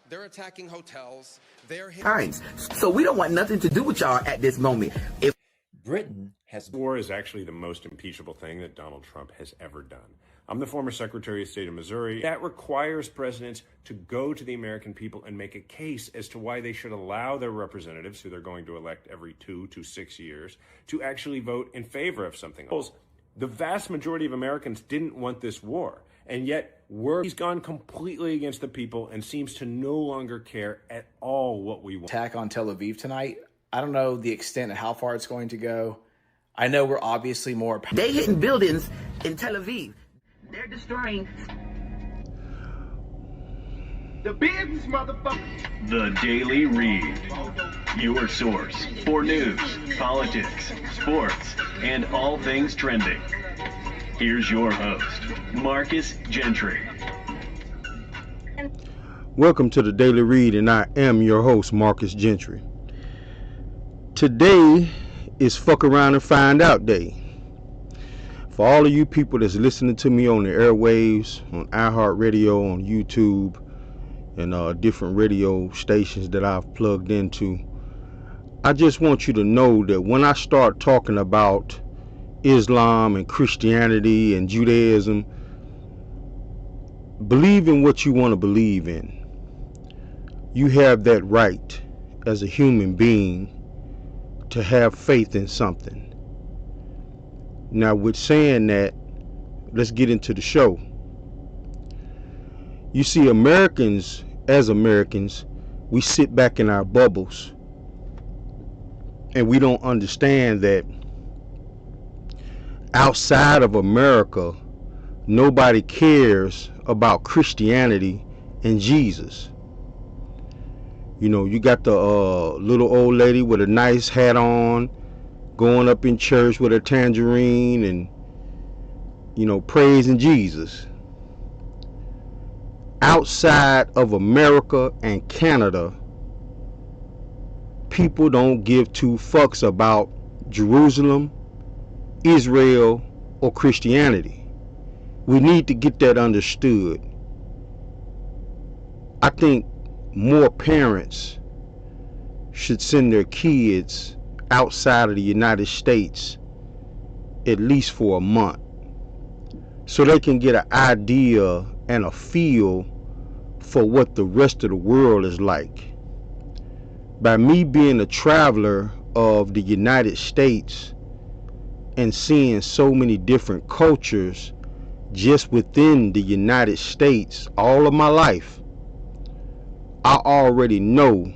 They're attacking hotels. They're times. So we don't want nothing to do with y'all at this moment. If Britain has war is actually the most impeachable thing that Donald Trump has ever done. I'm the former Secretary of State of Missouri. That requires presidents to go to the American people and make a case as to why they should allow their representatives, who they're going to elect every 2 to 6 years, to actually vote in favor of something else. The vast majority of Americans didn't want this war, and yet he's gone completely against the people and seems to no longer care at all what we want. Attack on Tel Aviv tonight. I don't know the extent of how far it's going to go. I know we're obviously more. they hitting buildings in Tel Aviv. They're destroying the business, motherfucker. The Daily Read, your source for news, politics, sports, and all things trending. Here's your host, Marcus Gentry. Welcome to the Daily Read, and I am your host, Marcus Gentry. Today is Fuck Around and Find Out Day. For all of you people that's listening to me on the airwaves, on iHeartRadio, on YouTube, and different radio stations that I've plugged into, I just want you to know that when I start talking about Islam and Christianity and Judaism, believe in what you want to believe in. You have that right as a human being to have faith in something. Now, with saying that, let's get into the show. You see, Americans, as Americans, we sit back in our bubbles and we don't understand that outside of America, nobody cares about Christianity and Jesus. You know, you got the little old lady with a nice hat on, going up in church with a tangerine and, you know, praising Jesus. Outside of America and Canada, people don't give two fucks about Jerusalem, Israel, or Christianity. We need to get that understood. I think more parents should send their kids outside of the United States at least for a month so they can get an idea and a feel for what the rest of the world is like. By me being a traveler of the United States and seeing so many different cultures just within the United States all of my life, I already know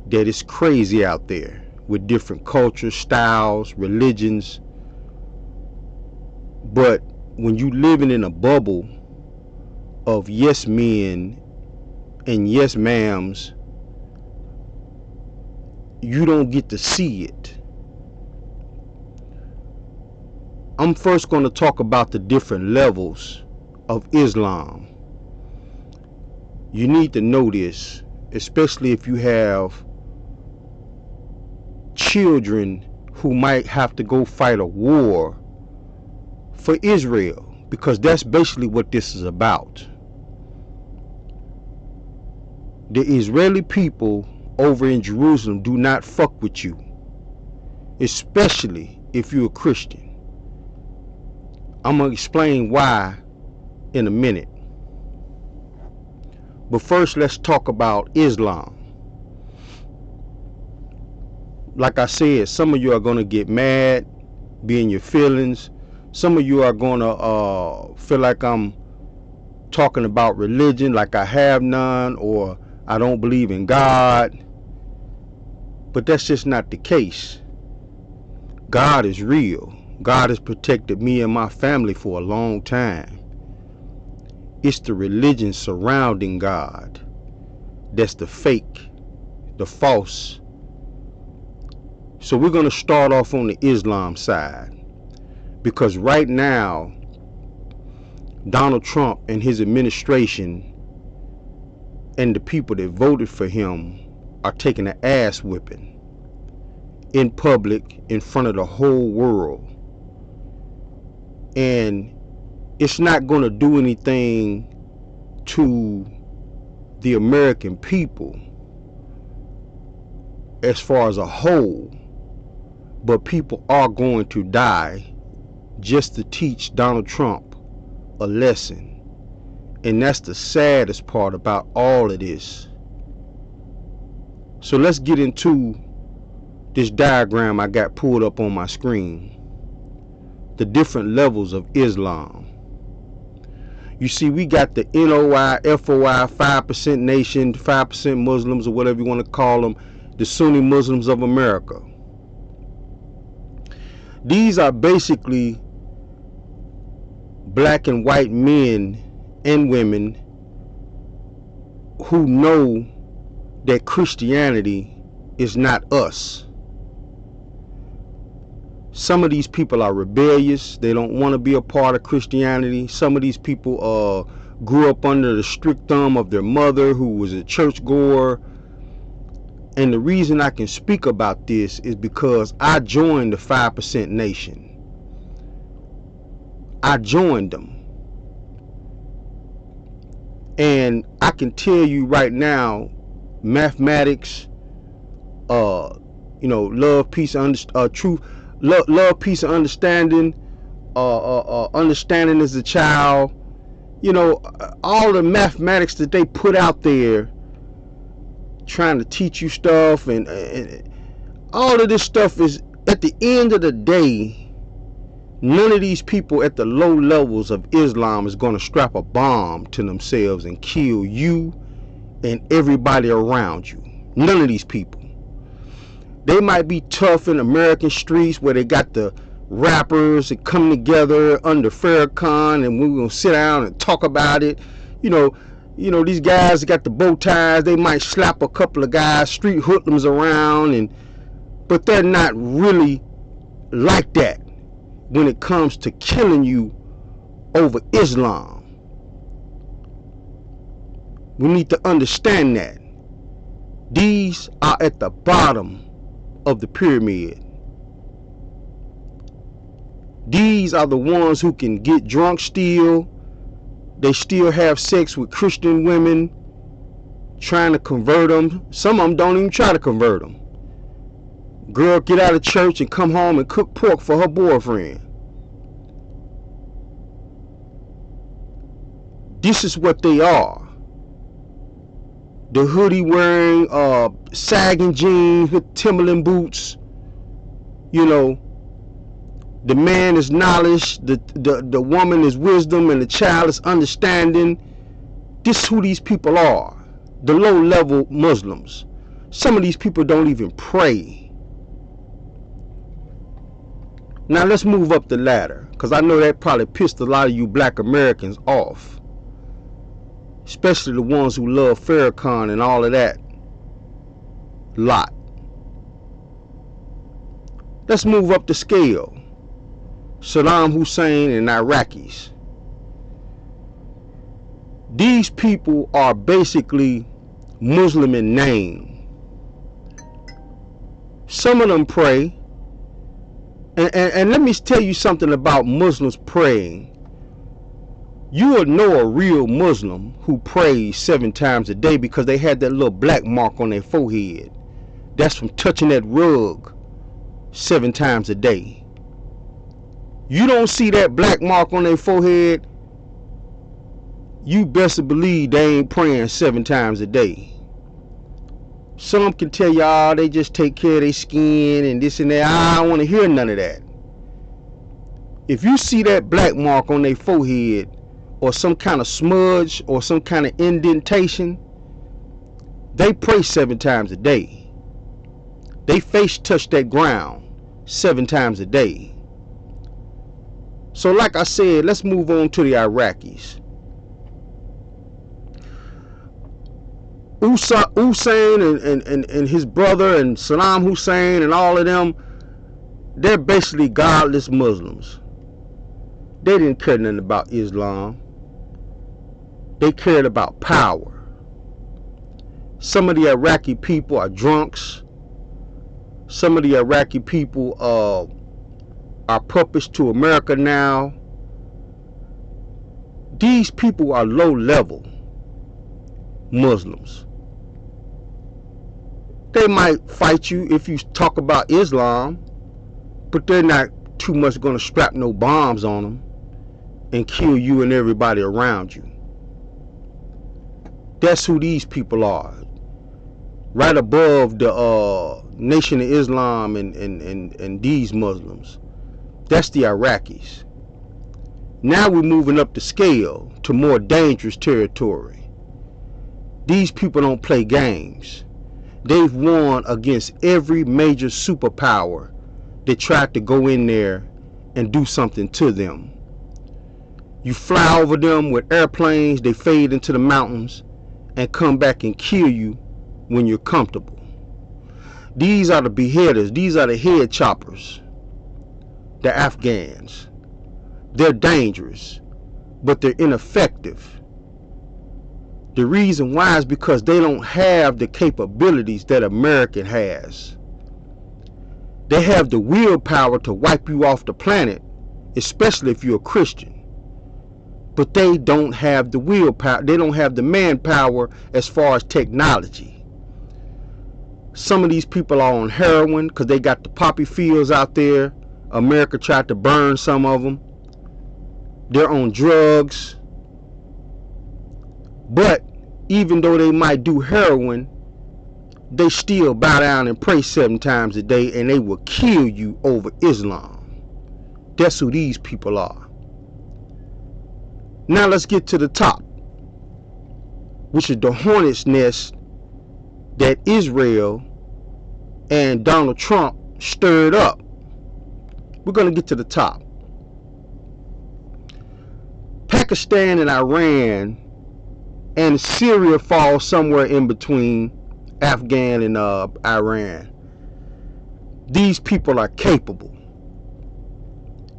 that it's crazy out there with different cultures, styles, religions. But when you living in a bubble of yes men and yes ma'ams, you don't get to see it. I'm first going to talk about the different levels of Islam. You need to know this, especially if you have children who might have to go fight a war for Israel, because that's basically what this is about. The Israeli people over in Jerusalem do not fuck with you, especially if you're a Christian. I'm going to explain why in a minute. But first, let's talk about Islam. Like I said, some of you are going to get mad, be in your feelings. Some of you are going to feel like I'm talking about religion, like I have none, or I don't believe in God. But that's just not the case. God is real. God has protected me and my family for a long time. It's the religion surrounding God that's the fake, the false. So we're going to start off on the Islam side, because right now Donald Trump and his administration and the people that voted for him are taking an ass whipping in public in front of the whole world. And it's not going to do anything to the American people as far as a whole, but people are going to die just to teach Donald Trump a lesson. And that's the saddest part about all of this. So let's get into this diagram I got pulled up on my screen. The different levels of Islam. You see, we got the NOI, FOI, 5% nation, 5% Muslims, or whatever you want to call them, the Sunni Muslims of America. These are basically black and white men and women who know that Christianity is not us. Some of these people are rebellious. They don't want to be a part of Christianity. Some of these people grew up under the strict thumb of their mother, who was a churchgoer. And the reason I can speak about this is because I joined the 5% nation. I joined them. And I can tell you right now, mathematics, love, peace, truth, love, peace, and understanding, understanding as a child, all the mathematics that they put out there, trying to teach you stuff, and all of this stuff is, at the end of the day, none of these people at the low levels of Islam is going to strap a bomb to themselves and kill you and everybody around you. None of these people. They might be tough in American streets where they got the rappers that come together under Farrakhan, and we're going to sit down and talk about it. These guys got the bow ties. They might slap a couple of guys, street hoodlums around, but they're not really like that when it comes to killing you over Islam. We need to understand that. These are at the bottom of the pyramid. These are the ones who can get drunk still. They still have sex with Christian women, trying to convert them. Some of them don't even try to convert them. Girl get out of church and come home and cook pork for her boyfriend. This is what they are. The hoodie wearing, sagging jeans with Timberland boots. The man is knowledge, the woman is wisdom, and the child is understanding. This is who these people are. The low-level Muslims. Some of these people don't even pray. Now let's move up the ladder, because I know that probably pissed a lot of you black Americans off. Especially the ones who love Farrakhan and all of that lot. Let's move up the scale. Saddam Hussein and Iraqis. These people are basically Muslim in name. Some of them pray. And let me tell you something about Muslims praying. You will know a real Muslim who prays 7 times a day because they had that little black mark on their forehead. That's from touching that rug 7 times a day. You don't see that black mark on their forehead, you best believe they ain't praying 7 times a day. Some can tell y'all they just take care of their skin and this and that. I don't want to hear none of that. If you see that black mark on their forehead, or some kind of smudge, or some kind of indentation, they pray 7 times a day. They face touch that ground 7 times a day. So like I said, let's move on to the Iraqis. Hussein and his brother and Saddam Hussein and all of them, they're basically godless Muslims. They didn't care nothing about Islam. They cared about power. Some of the Iraqi people are drunks. Some of the Iraqi people are puppets to America now. These people are low level. Muslims. They might fight you if you talk about Islam, but they're not too much going to strap no bombs on them and kill you and everybody around you. That's who these people are. Right above the Nation of Islam and these Muslims. That's the Iraqis. Now we're moving up the scale to more dangerous territory. These people don't play games. They've won against every major superpower that tried to go in there and do something to them. You fly over them with airplanes, they fade into the mountains and come back and kill you when you're comfortable. These are the beheaders. These are the head choppers. The Afghans. They're dangerous, but they're ineffective. The reason why is because they don't have the capabilities that America has. They have the willpower to wipe you off the planet, especially if you're a Christian. But they don't have the willpower. They don't have the manpower as far as technology. Some of these people are on heroin because they got the poppy fields out there. America tried to burn some of them. They're on drugs. But even though they might do heroin, they still bow down and pray 7 times a day, and they will kill you over Islam. That's who these people are. Now let's get to the top, which is the hornet's nest that Israel and Donald Trump stirred up. We're going to get to the top. Pakistan and Iran and Syria falls somewhere in between Afghan and Iran. These people are capable.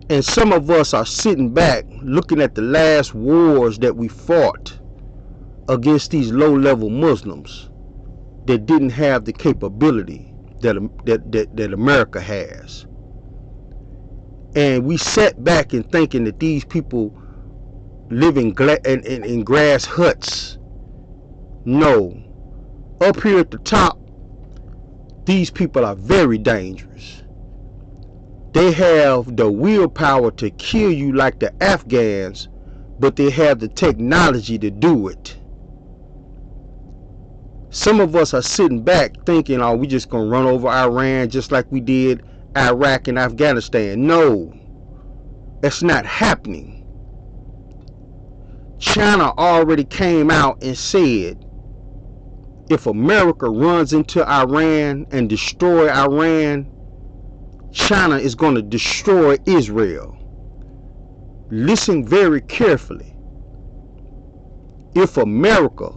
And some of us are sitting back looking at the last wars that we fought against these low-level Muslims that didn't have the capability that America has. And we sat back and thinking that these people live in grass huts. No. Up here at the top, these people are very dangerous. They have the willpower to kill you like the Afghans, but they have the technology to do it. Some of us are sitting back thinking, oh, we just gonna run over Iran just like we did Iraq and Afghanistan. No, that's not happening. China already came out and said, if America runs into Iran and destroy Iran, China is going to destroy Israel. Listen very carefully. If America,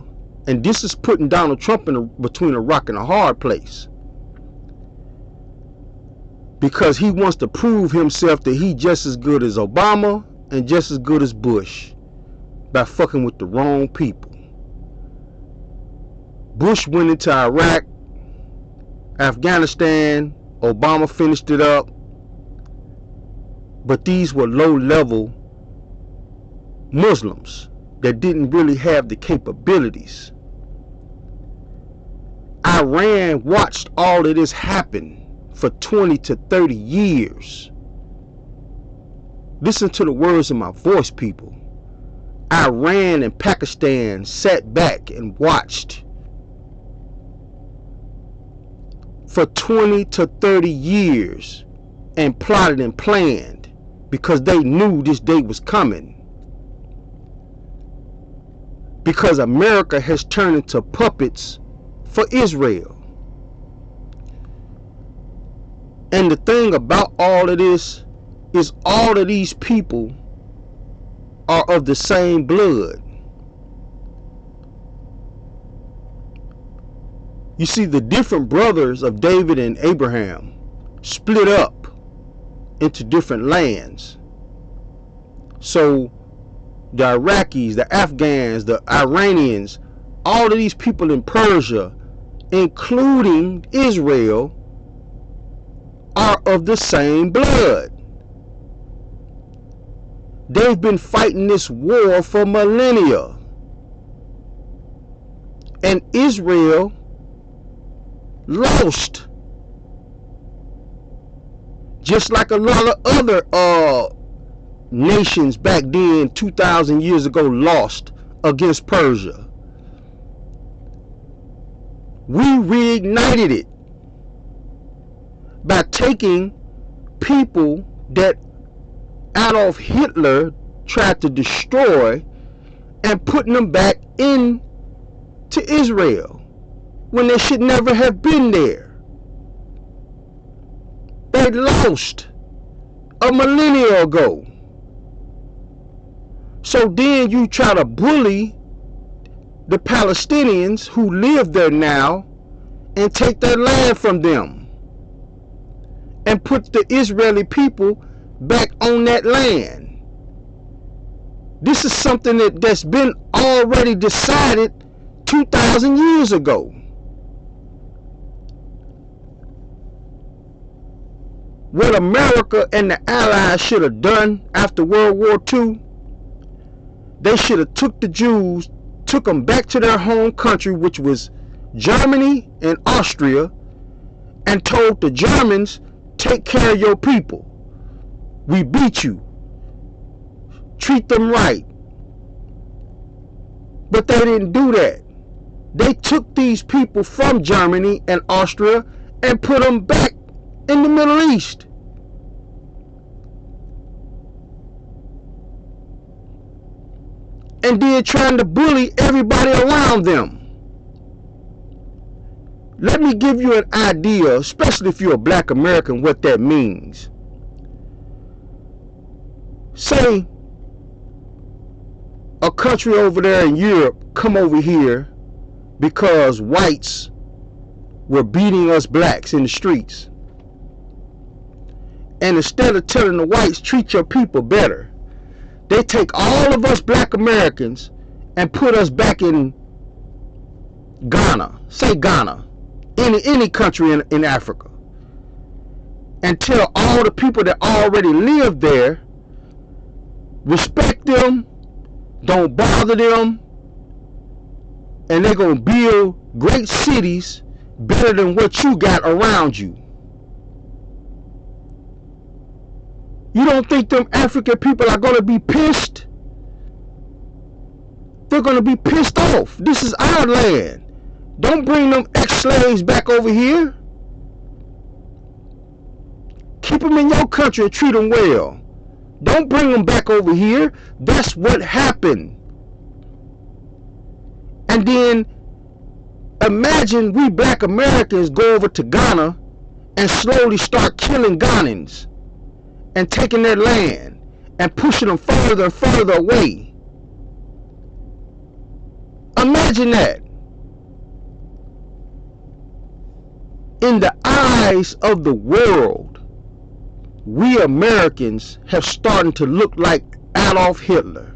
and this is putting Donald Trump between a rock and a hard place, because he wants to prove himself that he's just as good as Obama and just as good as Bush by fucking with the wrong people. Bush went into Iraq, Afghanistan, Obama finished it up, but these were low-level Muslims that didn't really have the capabilities. Iran watched all of this happen for 20 to 30 years. Listen to the words of my voice, people. Iran and Pakistan sat back and watched for 20 to 30 years and plotted and planned because they knew this day was coming. Because America has turned into puppets for Israel. And the thing about all of this is all of these people are of the same blood. You see, the different brothers of David and Abraham split up into different lands. So the Iraqis, the Afghans, the Iranians, all of these people in Persia, including Israel, are of the same blood. They've been fighting this war for millennia. And Israel lost. Just like a lot of other nations back then, 2,000 years ago, lost against Persia. We reignited it by taking people that Adolf Hitler tried to destroy and putting them back into Israel when they should never have been there. They lost a millennia ago. So then you try to bully the Palestinians who live there now and take their land from them and put the Israeli people back on that land. This is something that's been already decided 2,000 years ago. What America and the Allies should have done after World War II, they should have took the Jews, took them back to their home country, which was Germany and Austria, and told the Germans, take care of your people. We beat you. Treat them right. But they didn't do that. They took these people from Germany and Austria and put them back in the Middle East. And then trying to bully everybody around them. Let me give you an idea, especially if you're a black American, what that means. Say a country over there in Europe come over here because whites were beating us blacks in the streets. And instead of telling the whites, treat your people better, they take all of us black Americans and put us back in Ghana, say Ghana, any country in Africa, and tell all the people that already live there, respect them, don't bother them, and they're going to build great cities better than what you got around you. You don't think them African people are going to be pissed? They're going to be pissed off. This is our land. Don't bring them ex-slaves back over here. Keep them in your country and treat them well. Don't bring them back over here. That's what happened. And then imagine we black Americans go over to Ghana and slowly start killing Ghanaians and taking their land and pushing them further and further away. Imagine that. In the eyes of the world, we Americans have started to look like Adolf Hitler.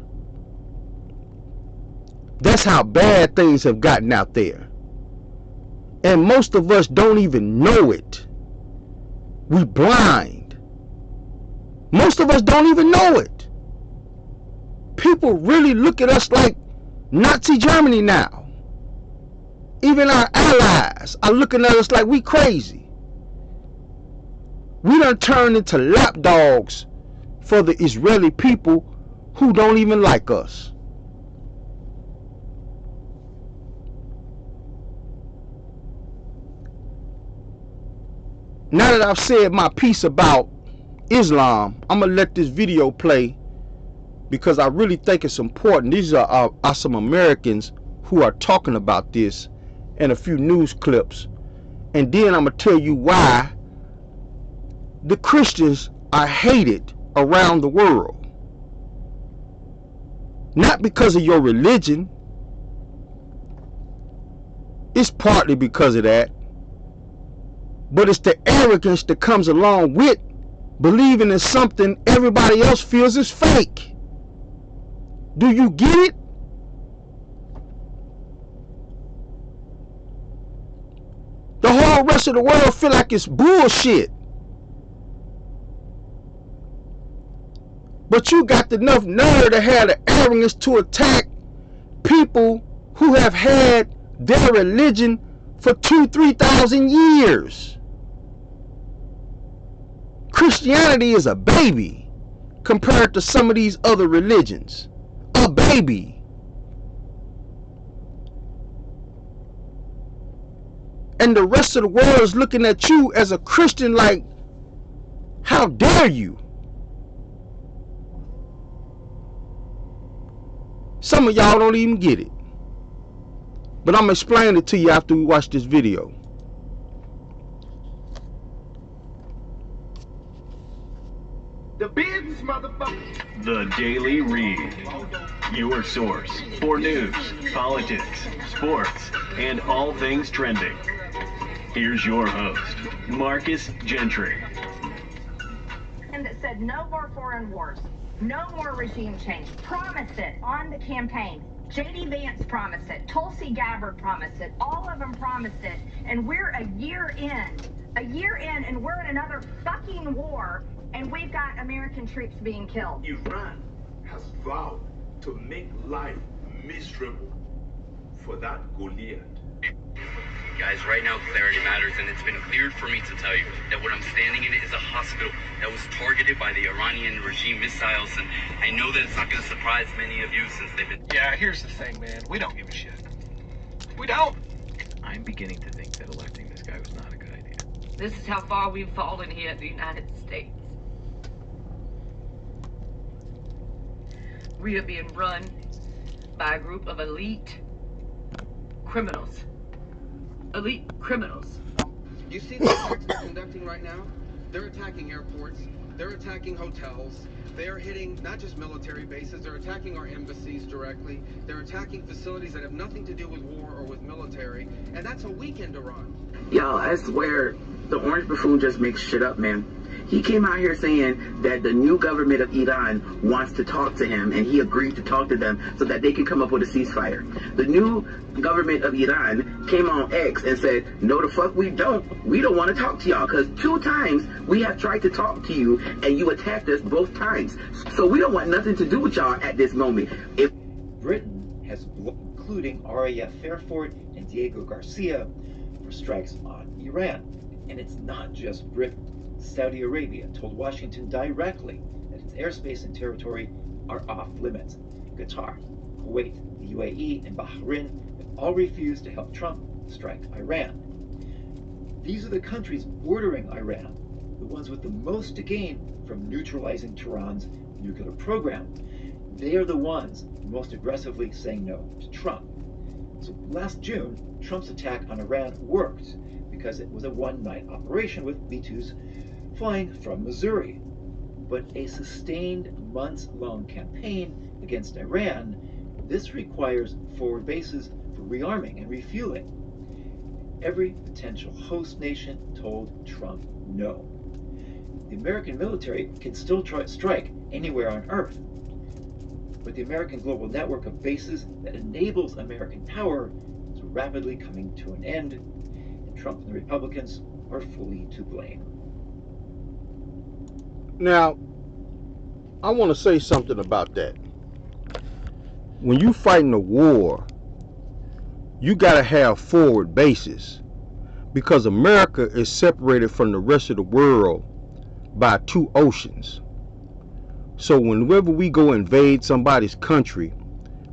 That's how bad things have gotten out there. And most of us don't even know it. We blind. Most of us don't even know it. People really look at us like Nazi Germany now. Even our allies are looking at us like we crazy. We done turned into lapdogs for the Israeli people who don't even like us. Now that I've said my piece about Islam, I'm going to let this video play because I really think it's important. These are some Americans who are talking about this and a few news clips. And then I'm going to tell you why the Christians are hated around the world. Not because of your religion. It's partly because of that. But it's the arrogance that comes along with believing in something everybody else feels is fake. Do you get it? The whole rest of the world feel like it's bullshit. But you got enough nerve to have the arrogance to attack people who have had their religion for 2,000-3,000 years. Christianity is a baby compared to some of these other religions. A baby. And the rest of the world is looking at you as a Christian like, how dare you? Some of y'all don't even get it. But I'm going to explain it to you after we watch this video. The business, motherfucker. The Daily Read. Your source for news, politics, sports, and all things trending. Here's your host, Marcus Gentry. And that said no more foreign wars, no more regime change. Promised it on the campaign. J.D. Vance promised it. Tulsi Gabbard promised it. All of them promised it. And we're a year in, and we're in another fucking war, and we've got American troops being killed. Iran has vowed to make life miserable for that Goliath. Guys, right now clarity matters, and it's been cleared for me to tell you that what I'm standing in is a hospital that was targeted by the Iranian regime missiles, and I know that it's not going to surprise many of you since they've been... Yeah, here's the thing, man. We don't give a shit. We don't. I'm beginning to think that electing this guy was not a good idea. This is how far we've fallen here in the United States. We are being run by a group of elite criminals. Elite criminals. You see the attacks they're conducting right now? They're attacking airports. They're attacking hotels. They're hitting not just military bases. They're attacking our embassies directly. They're attacking facilities that have nothing to do with war or with military. And that's a weekend Iran. Yo, I swear, the orange buffoon just makes shit up, man. He came out here saying that the new government of Iran wants to talk to him, and he agreed to talk to them so that they can come up with a ceasefire. The new government of Iran came on X and said, no the fuck we don't. We don't want to talk to y'all, because 2 times we have tried to talk to you, and you attacked us both times. So we don't want nothing to do with y'all at this moment. If Britain has including RAF Fairford and Diego Garcia for strikes on Iran. And it's not just Britain. Saudi Arabia told Washington directly that its airspace and territory are off limits. Qatar, Kuwait, the UAE, and Bahrain have all refused to help Trump strike Iran. These are the countries bordering Iran, the ones with the most to gain from neutralizing Tehran's nuclear program. They are the ones most aggressively saying no to Trump. So last June, Trump's attack on Iran worked because it was a one-night operation with B-2s flying from Missouri. But a sustained months-long campaign against Iran, this requires forward bases for rearming and refueling. Every potential host nation told Trump no. The American military can still strike anywhere on Earth, but the American global network of bases that enables American power is rapidly coming to an end, and Trump and the Republicans are fully to blame. Now, I want to say something about that. When you fighting a war, you got to have forward bases, because America is separated from the rest of the world by 2 oceans. So whenever we go invade somebody's country,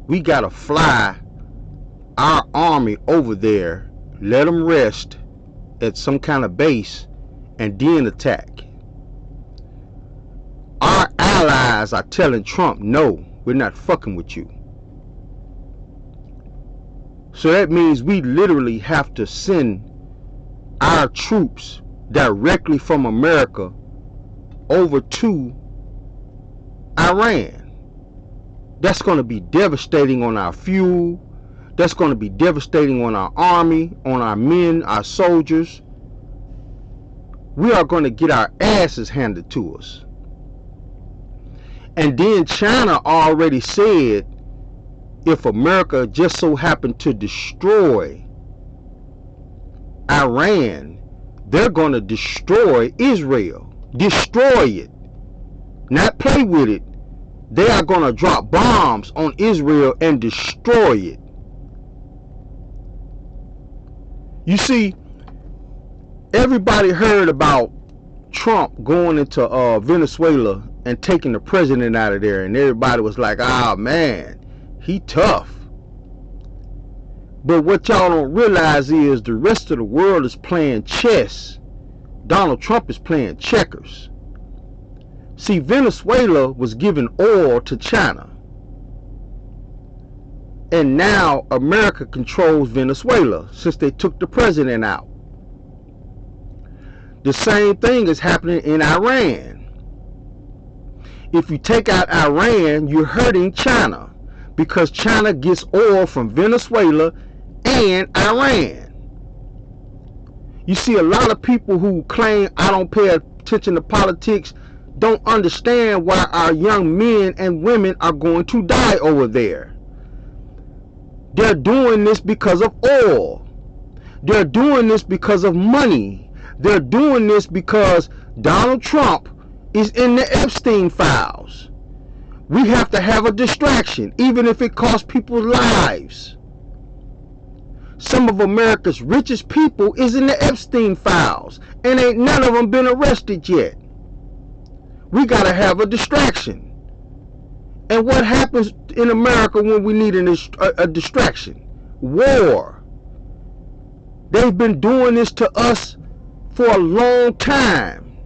we got to fly our army over there, let them rest at some kind of base, and then attack. Our allies are telling Trump, no, we're not fucking with you. So that means we literally have to send our troops directly from America over to Iran. That's going to be devastating on our fuel. That's going to be devastating on our army, on our men, our soldiers. We are going to get our asses handed to us. And then China already said, if America just so happened to destroy Iran, they're going to destroy Israel. Destroy it. Not play with it. They are going to drop bombs on Israel and destroy it. You see, everybody heard about Trump going into Venezuela and taking the president out of there, and everybody was like, "Ah, man, he tough." But what y'all don't realize is the rest of the world is playing chess. Donald Trump is playing checkers. See, Venezuela was giving oil to China, and now America controls Venezuela since they took the president out. The same thing is happening in Iran. If you take out Iran, you're hurting China, because China gets oil from Venezuela and Iran. You see, a lot of people who claim I don't pay attention to politics don't understand why our young men and women are going to die over there. They're doing this because of oil. They're doing this because of money. They're doing this because Donald Trump is in the Epstein files. We have to have a distraction, even if it costs people's lives. Some of America's richest people is in the Epstein files, and ain't none of them been arrested yet. We gotta have a distraction. And what happens in America when we need a distraction? War. They've been doing this to us for a long time.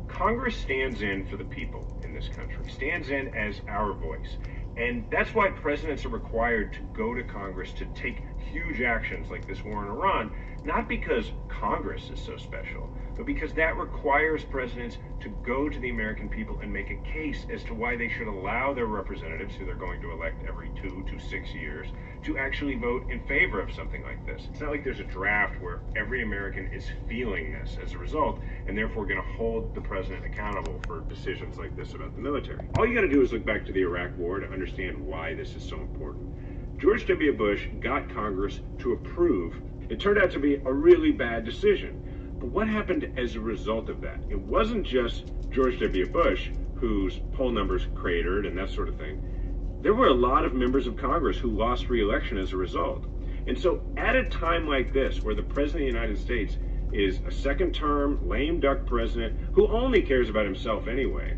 Congress stands in for the people in this country, stands in as our voice. And that's why presidents are required to go to Congress to take huge actions like this war in Iran, not because Congress is so special, but because that requires presidents to go to the American people and make a case as to why they should allow their representatives, who they're going to elect every 2 to 6 years, to actually vote in favor of something like this. It's not like there's a draft where every American is feeling this as a result, and therefore going to hold the president accountable for decisions like this about the military. All you got to do is look back to the Iraq War to understand why this is so important. George W. Bush got Congress to approve. It turned out to be a really bad decision. But what happened as a result of that? It wasn't just George W. Bush, whose poll numbers cratered and that sort of thing. There were a lot of members of Congress who lost re-election as a result. And so at a time like this, where the President of the United States is a second-term, lame duck president who only cares about himself anyway,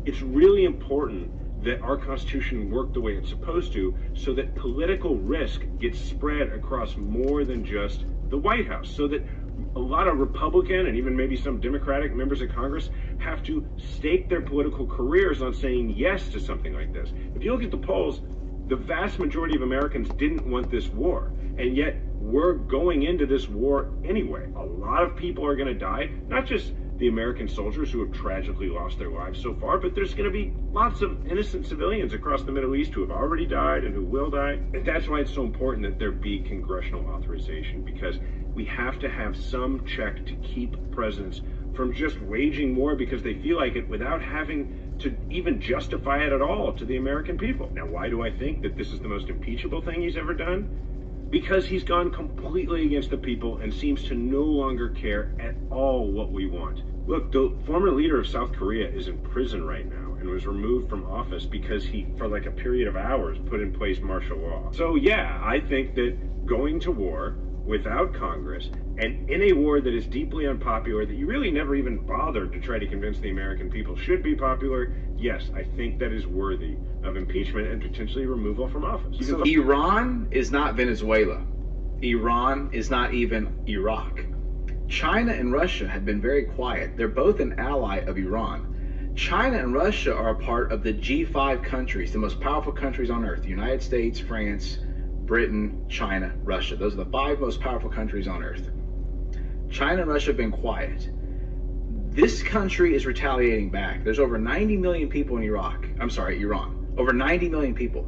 it's really important that our Constitution work the way it's supposed to, so that political risk gets spread across more than just the White House, so that a lot of Republican and even maybe some Democratic members of Congress have to stake their political careers on saying yes to something like this. If you look at the polls, the vast majority of Americans didn't want this war, and yet we're going into this war anyway. A lot of people are going to die, not just the American soldiers who have tragically lost their lives so far, but there's going to be lots of innocent civilians across the Middle East who have already died and who will die. And that's why it's so important that there be congressional authorization, because we have to have some check to keep presidents from just waging war because they feel like it without having to even justify it at all to the American people. Now, why do I think that this is the most impeachable thing he's ever done? Because he's gone completely against the people and seems to no longer care at all what we want. Look, the former leader of South Korea is in prison right now and was removed from office because he, for like a period of hours, put in place martial law. So yeah, I think that going to war without Congress, and in a war that is deeply unpopular, that you really never even bothered to try to convince the American people should be popular, yes, I think that is worthy of impeachment and potentially removal from office. So Iran is not Venezuela. Iran is not even Iraq. China and Russia have been very quiet. They're both an ally of Iran. China and Russia are a part of the G5 countries, the most powerful countries on earth: the United States, France, Britain, China, Russia. Those are the 5 most powerful countries on earth. China and Russia have been quiet. This country is retaliating back. There's over 90 million people in Iran. Over 90 million people.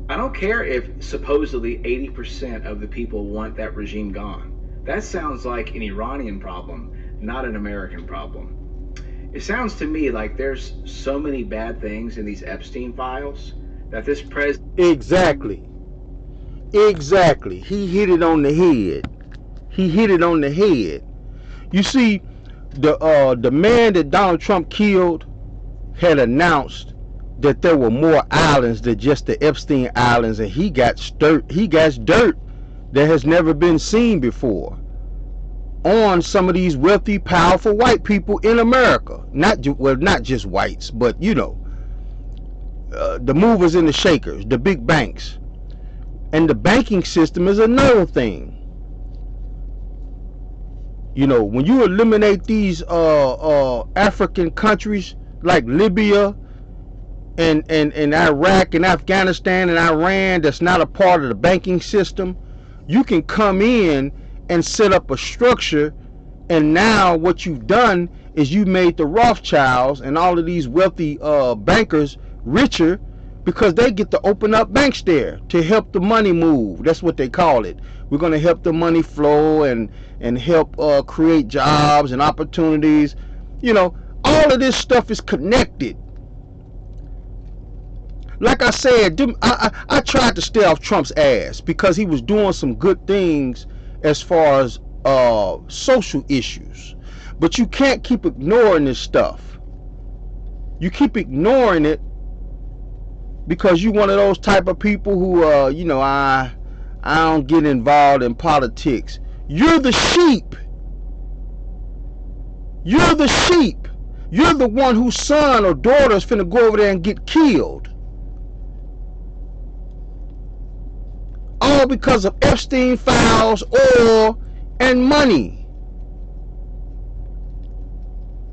I don't care if supposedly 80% of the people want that regime gone. That sounds like an Iranian problem, not an American problem. It sounds to me like there's so many bad things in these Epstein files that this president... Exactly. He hit it on the head. You see, the man that Donald Trump killed had announced that there were more islands than just the Epstein Islands, and he got dirt that has never been seen before on some of these wealthy, powerful white people in America. Not just whites, but you know, the movers and the shakers, the big banks. And the banking system is another thing. You know, when you eliminate these African countries like Libya and Iraq and Afghanistan and Iran that's not a part of the banking system, you can come in and set up a structure, and now what you've done is you made the Rothschilds and all of these wealthy bankers richer, because they get to open up banks there to help the money move. That's what they call it. We're going to help the money flow and help create jobs and opportunities. You know, all of this stuff is connected. Like I said, I tried to stay off Trump's ass because he was doing some good things as far as social issues. But you can't keep ignoring this stuff. You keep ignoring it because you one of those type of people who, you know, I don't get involved in politics. You're the sheep. You're the sheep. You're the one whose son or daughter is finna go over there and get killed. All because of Epstein files, oil, and money.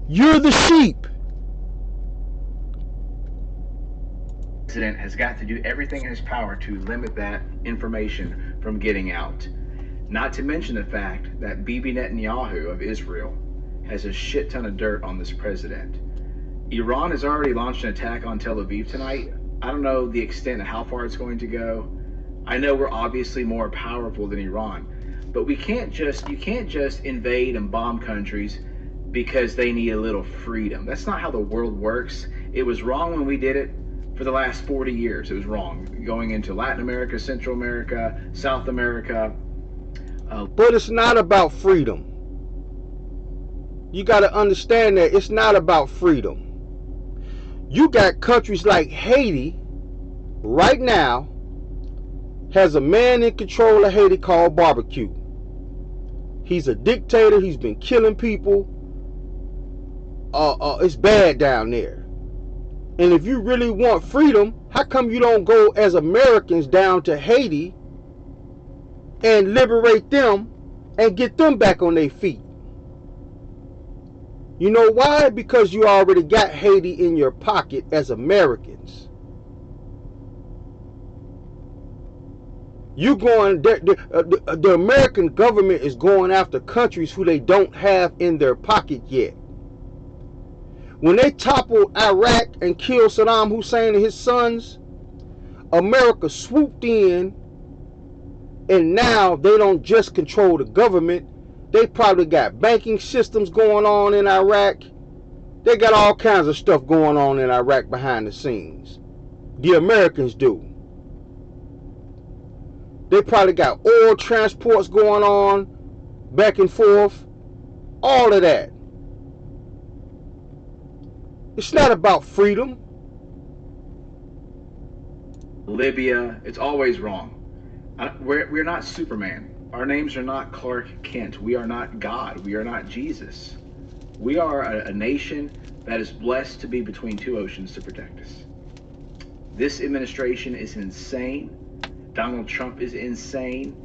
You're the sheep. The president has got to do everything in his power to limit that information from getting out. Not to mention the fact that Bibi Netanyahu of Israel has a shit ton of dirt on this president. Iran has already launched an attack on Tel Aviv tonight. I don't know the extent of how far it's going to go. I know we're obviously more powerful than Iran, but you can't just invade and bomb countries because they need a little freedom. That's not how the world works. It was wrong when we did it. For the last 40 years, it was wrong. Going into Latin America, Central America, South America. But it's not about freedom. You got to understand that it's not about freedom. You got countries like Haiti right now has a man in control of Haiti called Barbecue. He's a dictator. He's been killing people. It's bad down there. And if you really want freedom, how come you don't go as Americans down to Haiti and liberate them and get them back on their feet? You know why? Because you already got Haiti in your pocket as Americans. You going the American government is going after countries who they don't have in their pocket yet. When they toppled Iraq and killed Saddam Hussein and his sons, America swooped in, and now they don't just control the government. They probably got banking systems going on in Iraq. They got all kinds of stuff going on in Iraq behind the scenes. The Americans do. They probably got oil transports going on back and forth. All of that. It's not about freedom. Libya, it's always wrong. We're not Superman. Our names are not Clark Kent. We are not God. We are not Jesus. We are a nation that is blessed to be between two oceans to protect us. This administration is insane. Donald Trump is insane.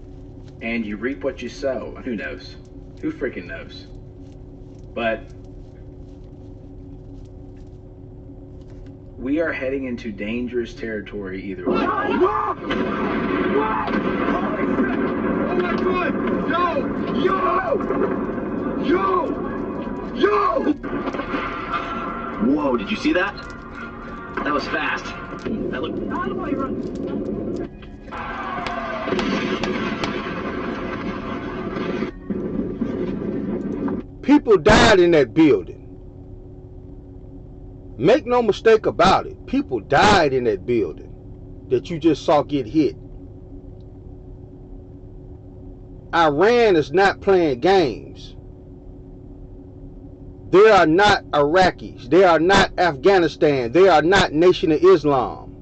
And you reap what you sow. Who knows? Who freaking knows? But we are heading into dangerous territory either way. Oh my God! Yo! Whoa, did you see that? That was fast. That looked... People died in that building. Make no mistake about it. People died in that building that you just saw get hit. Iran is not playing games. They are not Iraqis. They are not Afghanistan. They are not Nation of Islam.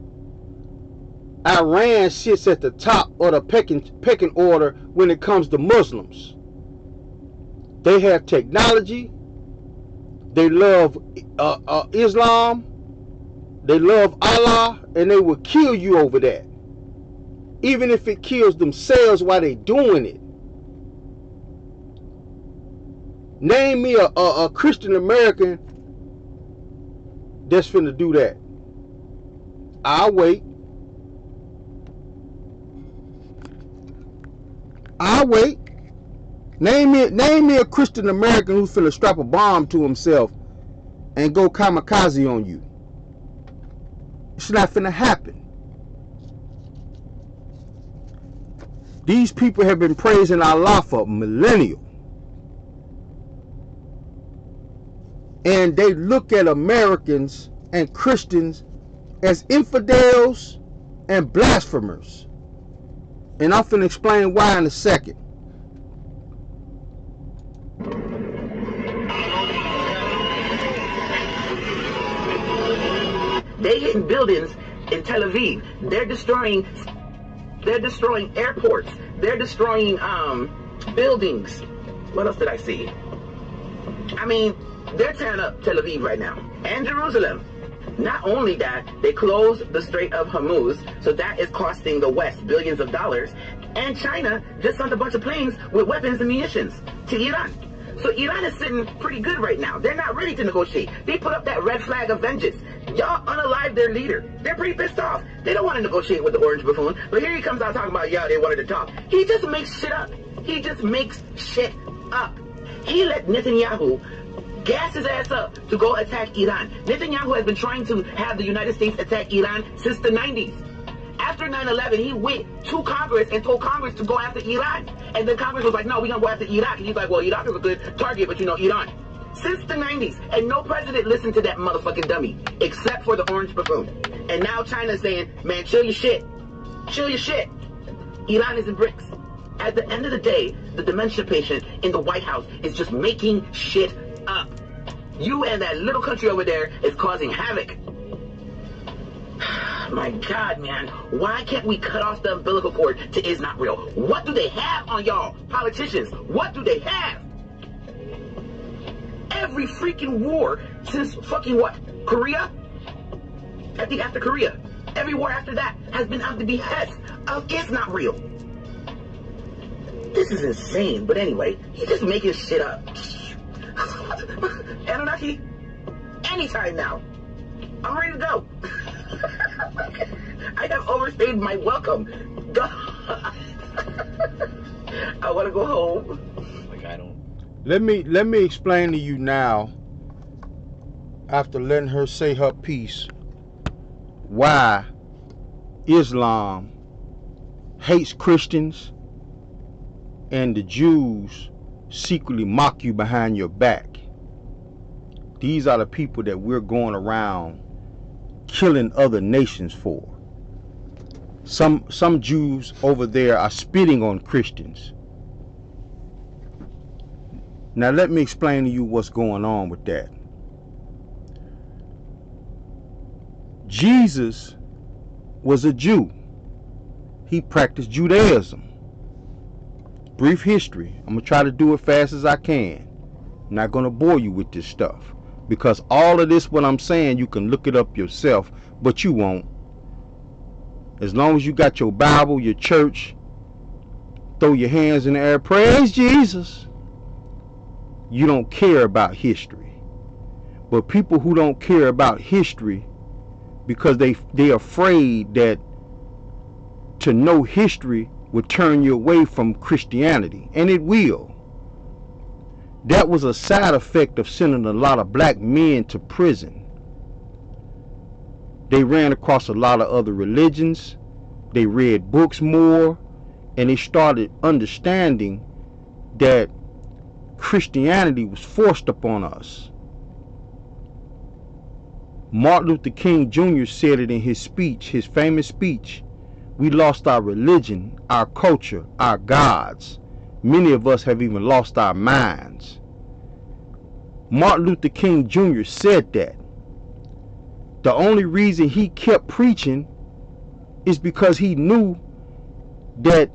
Iran sits at the top of the pecking order when it comes to Muslims. They have technology. They love Islam. They love Allah, and they will kill you over that. Even if it kills themselves while they doing it. Name me a Christian American that's finna do that. I'll wait. I'll wait. Name me a Christian American who's finna strap a bomb to himself and go kamikaze on you. It's not finna happen. These people have been praising Allah for millennia. And they look at Americans and Christians as infidels and blasphemers. And I'm finna explain why in a second. They hitting buildings in Tel Aviv. They're destroying airports. They're destroying buildings. What else did I see? I mean, they're tearing up Tel Aviv right now and Jerusalem. Not only that, they closed the Strait of Hormuz, so that is costing the West billions of dollars. And China just sent a bunch of planes with weapons and munitions to Iran. So Iran is sitting pretty good right now. They're not ready to negotiate. They put up that red flag of vengeance. Y'all unalive their leader. They're pretty pissed off. They don't want to negotiate with the orange buffoon. But here he comes out talking about, yeah, they wanted to talk. He just makes shit up. He just makes shit up. He let Netanyahu gas his ass up to go attack Iran. Netanyahu has been trying to have the United States attack Iran since the 90s. After 9/11, he went to Congress and told Congress to go after Iran. And then Congress was like, no, we're going to go after Iraq. And he's like, well, Iraq is a good target, but you know, Iran. Since the 90s, and no president listened to that motherfucking dummy, except for the orange buffoon. And now China's saying, man, chill your shit. Chill your shit. Iran is in bricks. At the end of the day, the dementia patient in the White House is just making shit up. You and that little country over there is causing havoc. My God, man. Why can't we cut off the umbilical cord to is not real? What do they have on y'all, politicians? What do they have? Every freaking war since fucking what? Korea? I think after Korea. Every war after that has been at the behest of is not real. This is insane. But anyway, he's just making shit up. Anunnaki, anytime now. I'm ready to go. I have overstayed my welcome. God. I want to go home. Like, I don't. Let me explain to you now, after letting her say her piece, why Islam hates Christians and the Jews secretly mock you behind your back. These are the people that we're going around killing other nations for. Some Jews over there are spitting on Christians. Now let me explain to you what's going on with that. Jesus was a Jew. He practiced Judaism. Brief history. I'm going to try to do it fast as I can. I'm not going to bore you with this stuff, because all of this, what I'm saying, you can look it up yourself, but you won't. As long as you got your Bible, your church, throw your hands in the air, praise Jesus. You don't care about history. But people who don't care about history, because they're afraid that to know history will turn you away from Christianity, and it will. That was a side effect of sending a lot of black men to prison. They ran across a lot of other religions, they read books more, and they started understanding that Christianity was forced upon us. Martin Luther King Jr. said it in his speech, his famous speech. We lost our religion, our culture, our gods. Many of us have even lost our minds. Martin Luther King Jr. said that. The only reason he kept preaching is because he knew that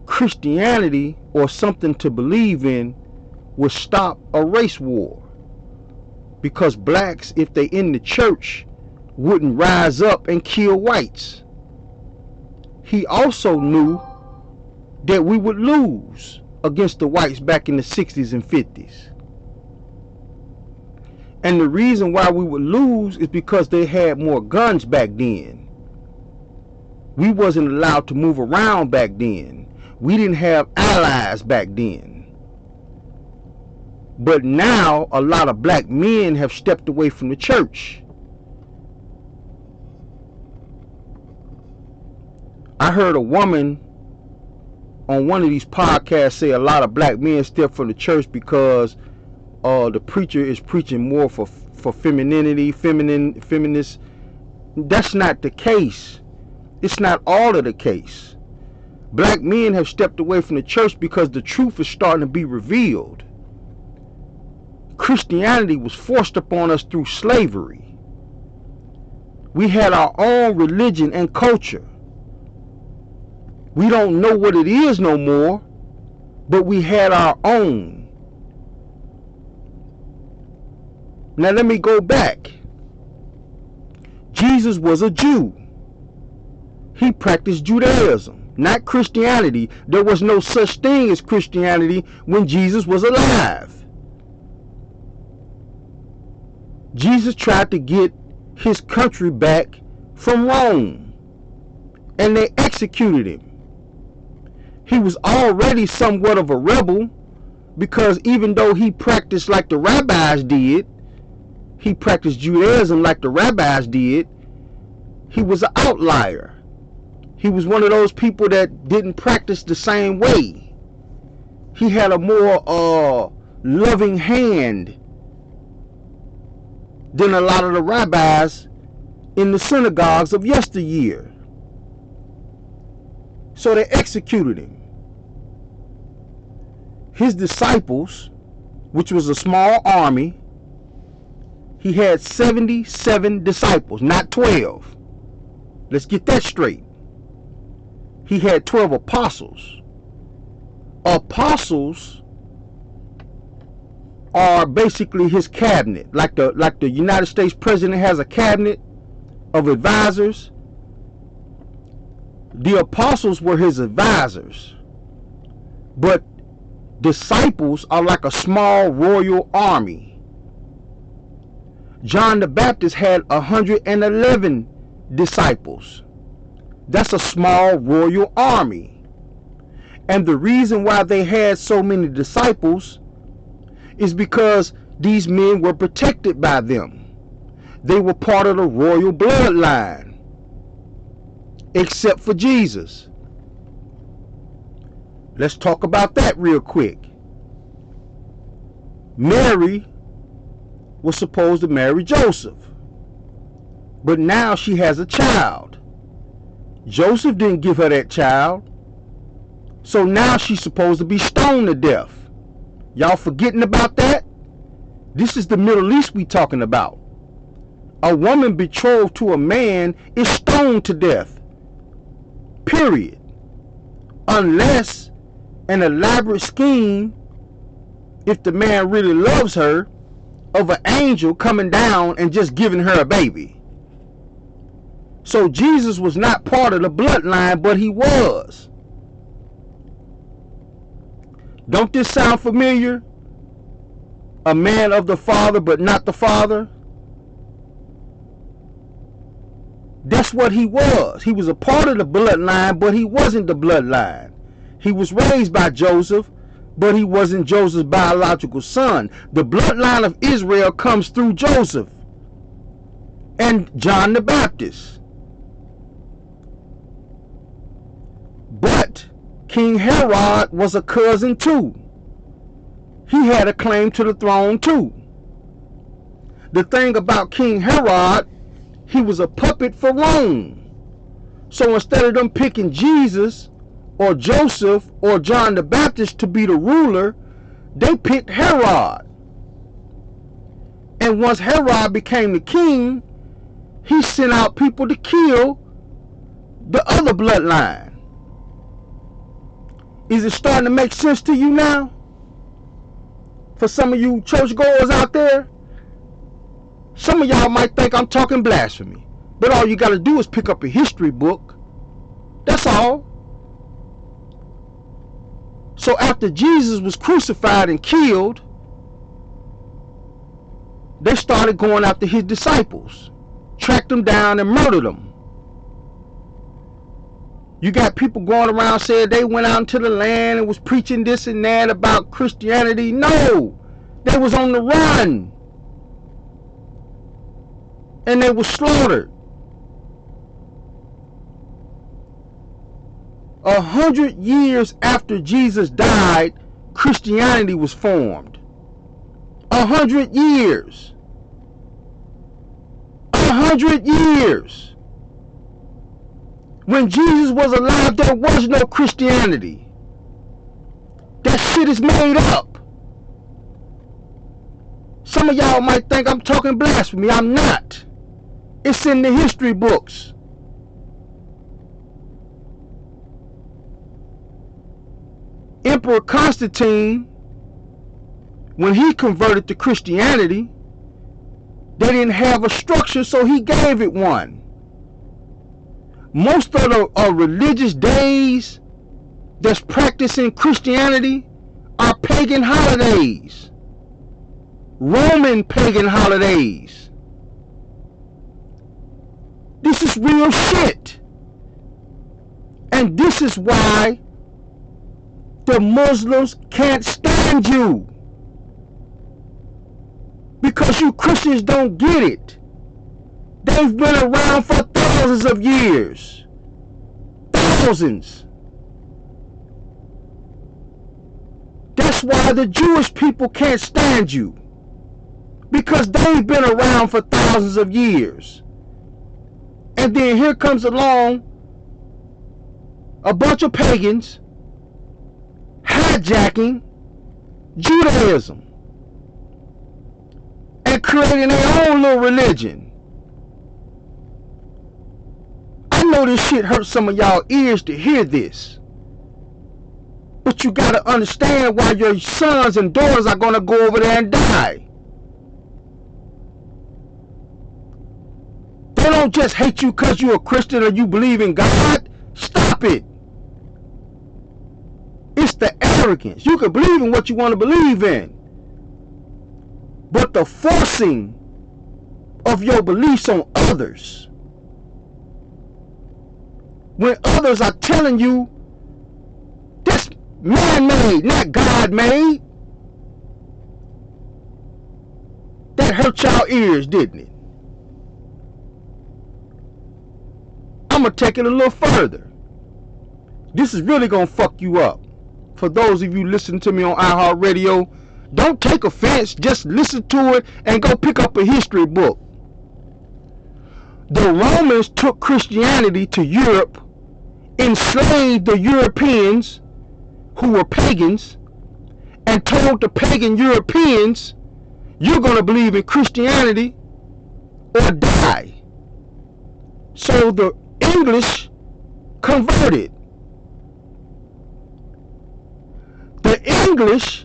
Christianity, or something to believe in, would stop a race war. Because blacks, if they in the church, wouldn't rise up and kill whites. He also knew that we would lose against the whites back in the 60s and 50s. And the reason why we would lose is because they had more guns back then. We wasn't allowed to move around back then. We didn't have allies back then. But now a lot of black men have stepped away from the church. I heard a woman on one of these podcasts say a lot of black men step from the church because the preacher is preaching more for femininity, feminist. That's not the case. It's not all of the case. Black men have stepped away from the church because the truth is starting to be revealed. Christianity was forced upon us through slavery. We had our own religion and culture. We don't know what it is no more, but we had our own. Now let me go back. Jesus was a Jew. He practiced Judaism, not Christianity. There was no such thing as Christianity when Jesus was alive. Jesus tried to get his country back from Rome, and they executed him. He was already somewhat of a rebel, because even though he practiced like the rabbis did, he practiced Judaism like the rabbis did, he was an outlier. He was one of those people that didn't practice the same way. He had a more loving hand than a lot of the rabbis in the synagogues of yesteryear. So they executed him. His disciples, which was a small army, he had 77 disciples, not 12. Let's get that straight. He had 12 apostles. Apostles are basically his cabinet, like the United States president has a cabinet of advisors. The apostles were his advisors, but disciples are like a small royal army. John the Baptist had 111 disciples. That's a small royal army. And the reason why they had so many disciples is because these men were protected by them. They were part of the royal bloodline, except for Jesus. Let's talk about that real quick. Mary was supposed to marry Joseph, but now she has a child. Joseph didn't give her that child, so now she's supposed to be stoned to death. Y'all forgetting about that? This is the Middle East we talking about. A woman betrothed to a man is stoned to death. Period. Unless an elaborate scheme, if the man really loves her, of an angel coming down and just giving her a baby. So Jesus was not part of the bloodline, but he was. Don't this sound familiar? A man of the Father, but not the Father. That's what he was. He was a part of the bloodline, but he wasn't the bloodline. He was raised by Joseph, but he wasn't Joseph's biological son. The bloodline of Israel comes through Joseph and John the Baptist. But King Herod was a cousin too. He had a claim to the throne too. The thing about King Herod, he was a puppet for Rome. So instead of them picking Jesus or Joseph or John the Baptist to be the ruler, they picked Herod. And once Herod became the king, he sent out people to kill the other bloodline. Is it starting to make sense to you now? For some of you churchgoers out there, some of y'all might think I'm talking blasphemy, but all you got to do is pick up a history book. That's all. So after Jesus was crucified and killed, they started going after his disciples, tracked them down and murdered them. You got people going around saying they went out into the land and was preaching this and that about Christianity. No, they was on the run. And they were slaughtered. 100 years after Jesus died, Christianity was formed. 100 years. 100 years. When Jesus was alive, there was no Christianity. That shit is made up. Some of y'all might think I'm talking blasphemy. I'm not. It's in the history books. Emperor Constantine, when he converted to Christianity, they didn't have a structure, so he gave it one. Most of the religious days that's practicing Christianity are pagan holidays. Roman pagan holidays. This is real shit. And this is why the Muslims can't stand you. Because you Christians don't get it. They've been around for thousands of years. Thousands. That's why the Jewish people can't stand you. Because they've been around for thousands of years. And then here comes along a bunch of pagans hijacking Judaism and creating their own little religion. I know this shit hurts some of y'all ears to hear this, but you gotta understand why your sons and daughters are gonna go over there and die. They don't just hate you because you're a Christian or you believe in God. Stop it. It's the arrogance. You can believe in what you want to believe in, but the forcing of your beliefs on others, when others are telling you that's man-made, not God-made, that hurt y'all ears, didn't it? I'm going to take it a little further. This is really going to fuck you up. For those of you listening to me on iHeartRadio, don't take offense. Just listen to it and go pick up a history book. The Romans took Christianity to Europe, enslaved the Europeans who were pagans, and told the pagan Europeans, you're going to believe in Christianity or die. So the English converted. The English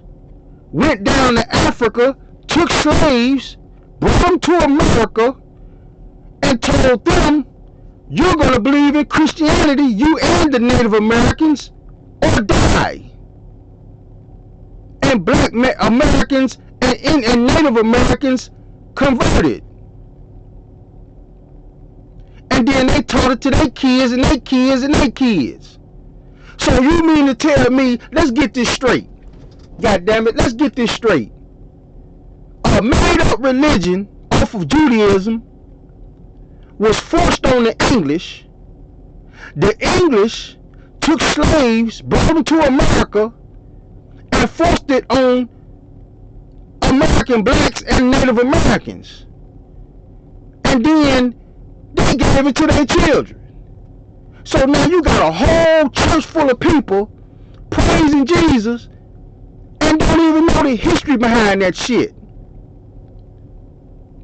went down to Africa, took slaves, brought them to America, and told them, you're going to believe in Christianity, you and the Native Americans, or die. And black Americans and Native Americans converted. And then they taught it to their kids and their kids and their kids. So you mean to tell me, let's get this straight. God damn it, let's get this straight. A made-up religion off of Judaism was forced on the English. The English took slaves, brought them to America, and forced it on American blacks and Native Americans. And then they gave it to their children. So now you got a whole church full of people praising Jesus and don't even know the history behind that shit.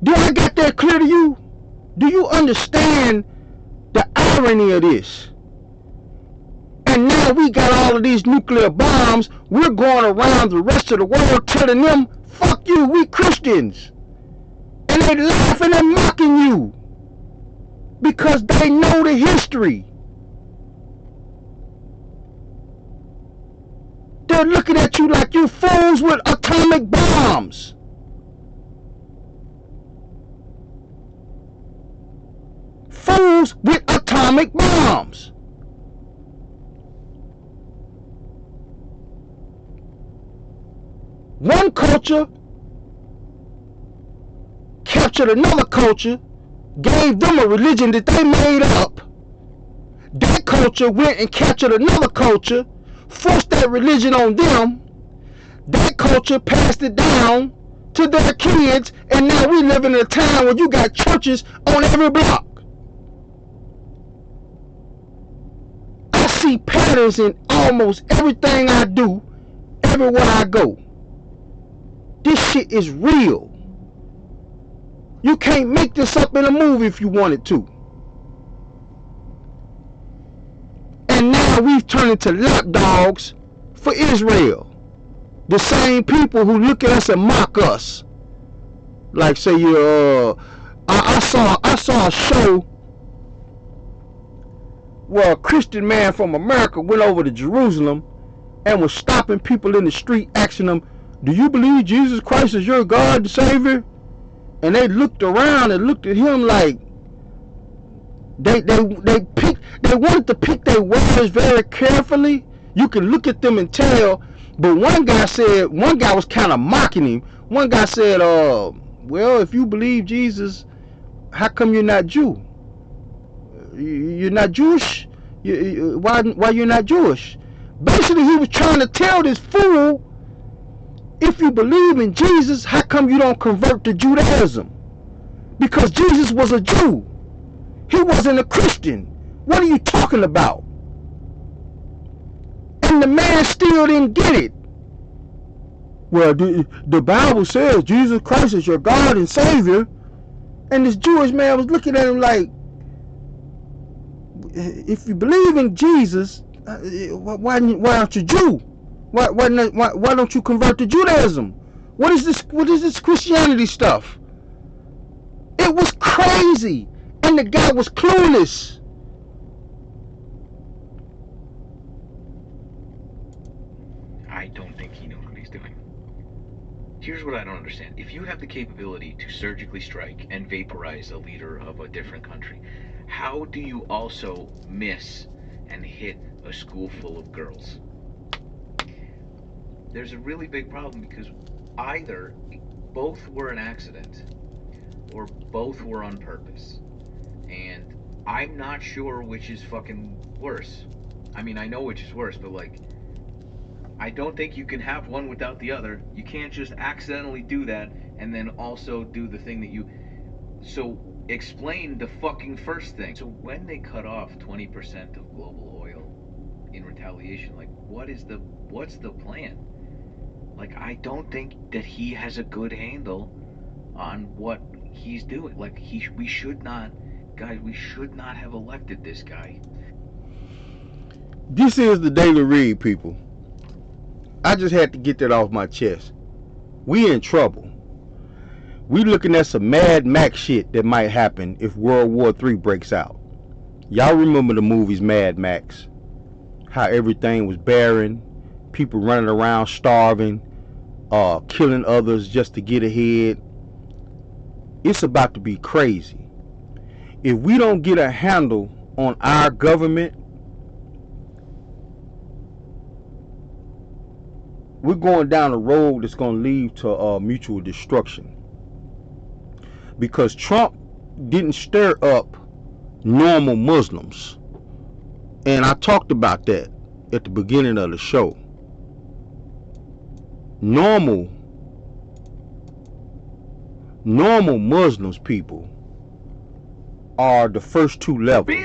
Do I got that clear to you? Do you understand the irony of this? And now we got all of these nuclear bombs. We're going around the rest of the world telling them, fuck you, we Christians. And they laughing and mocking you because they know the history. They're looking at you like you fools with atomic bombs. Fools with atomic bombs. One culture captured another culture, gave them a religion that they made up. That culture went and captured another culture, forced that religion on them. That culture passed it down to their kids, and now we live in a time where you got churches on every block. I see patterns in almost everything I do, everywhere I go. This shit is real. You can't make this up in a movie if you wanted to. And now we've turned into lapdogs for Israel. The same people who look at us and mock us. Like say I saw a show where a Christian man from America went over to Jerusalem and was stopping people in the street asking them, do you believe Jesus Christ is your God, the Savior? And they looked around and looked at him like they wanted to pick their words very carefully. You can look at them and tell. But one guy was kind of mocking him. One guy said, well, if you believe Jesus, how come you're not Jew? You're not Jewish? Why you're not Jewish? Basically, he was trying to tell this fool, if you believe in Jesus, how come you don't convert to Judaism? Because Jesus was a Jew. He wasn't a Christian. What are you talking about? And the man still didn't get it. Well, the Bible says Jesus Christ is your God and Savior. And this Jewish man was looking at him like, if you believe in Jesus, why aren't you Jew? Why don't you convert to Judaism? What is this Christianity stuff? It was crazy. And the guy was clueless. I don't think he knows what he's doing. Here's what I don't understand. If you have the capability to surgically strike and vaporize a leader of a different country, how do you also miss and hit a school full of girls? There's a really big problem because either both were an accident or both were on purpose. And I'm not sure which is fucking worse. I mean, I know which is worse, but like, I don't think you can have one without the other. You can't just accidentally do that and then also do the thing that you... So explain the fucking first thing. So when they cut off 20% of global oil in retaliation, like what's the plan? Like, I don't think that he has a good handle on what he's doing. Like, we should not have elected this guy. This is the Daily Read, people. I just had to get that off my chest. We in trouble. We looking at some Mad Max shit that might happen if World War III breaks out. Y'all remember the movies Mad Max? How everything was barren, people running around starving, killing others just to get ahead. It's about to be crazy. If we don't get a handle on our government, we're going down a road that's going to lead to mutual destruction. Because Trump didn't stir up normal Muslims. And I talked about that at the beginning of the show. Normal Muslims, people, are the first two levels.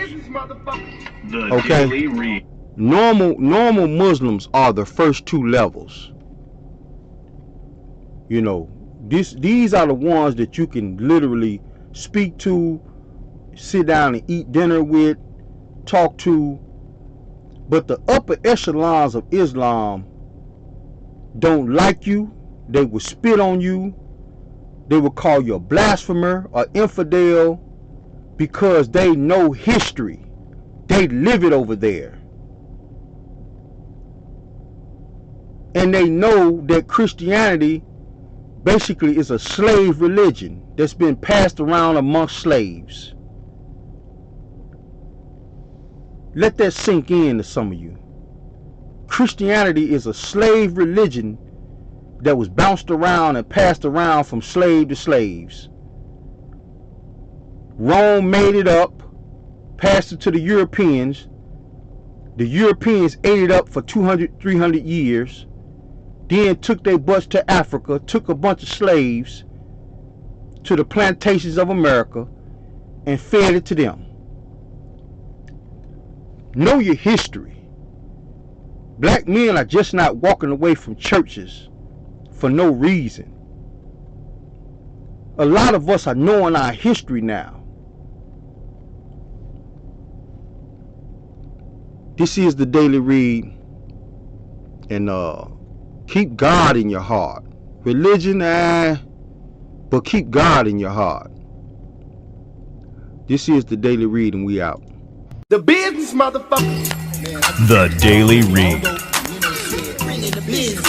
Okay? Normal Muslims are the first two levels. You know, These are the ones that you can literally speak to, sit down and eat dinner with, talk to. But the upper echelons of Islam don't like you. They will spit on you. They will call you a blasphemer or infidel because they know history. They live it over there. And they know that Christianity basically is a slave religion that's been passed around amongst slaves. Let that sink in to some of you. Christianity is a slave religion that was bounced around and passed around from slave to slaves. Rome made it up, passed it to the Europeans. The Europeans ate it up for 200, 300 years. Then took their butts to Africa, took a bunch of slaves to the plantations of America and fed it to them. Know your history. Black men are just not walking away from churches for no reason. A lot of us are knowing our history now. This is the Daily Read, and keep God in your heart. Religion, but keep God in your heart. This is the Daily Read, and we out. The business, motherfucker. The Daily Read. Bring in the business.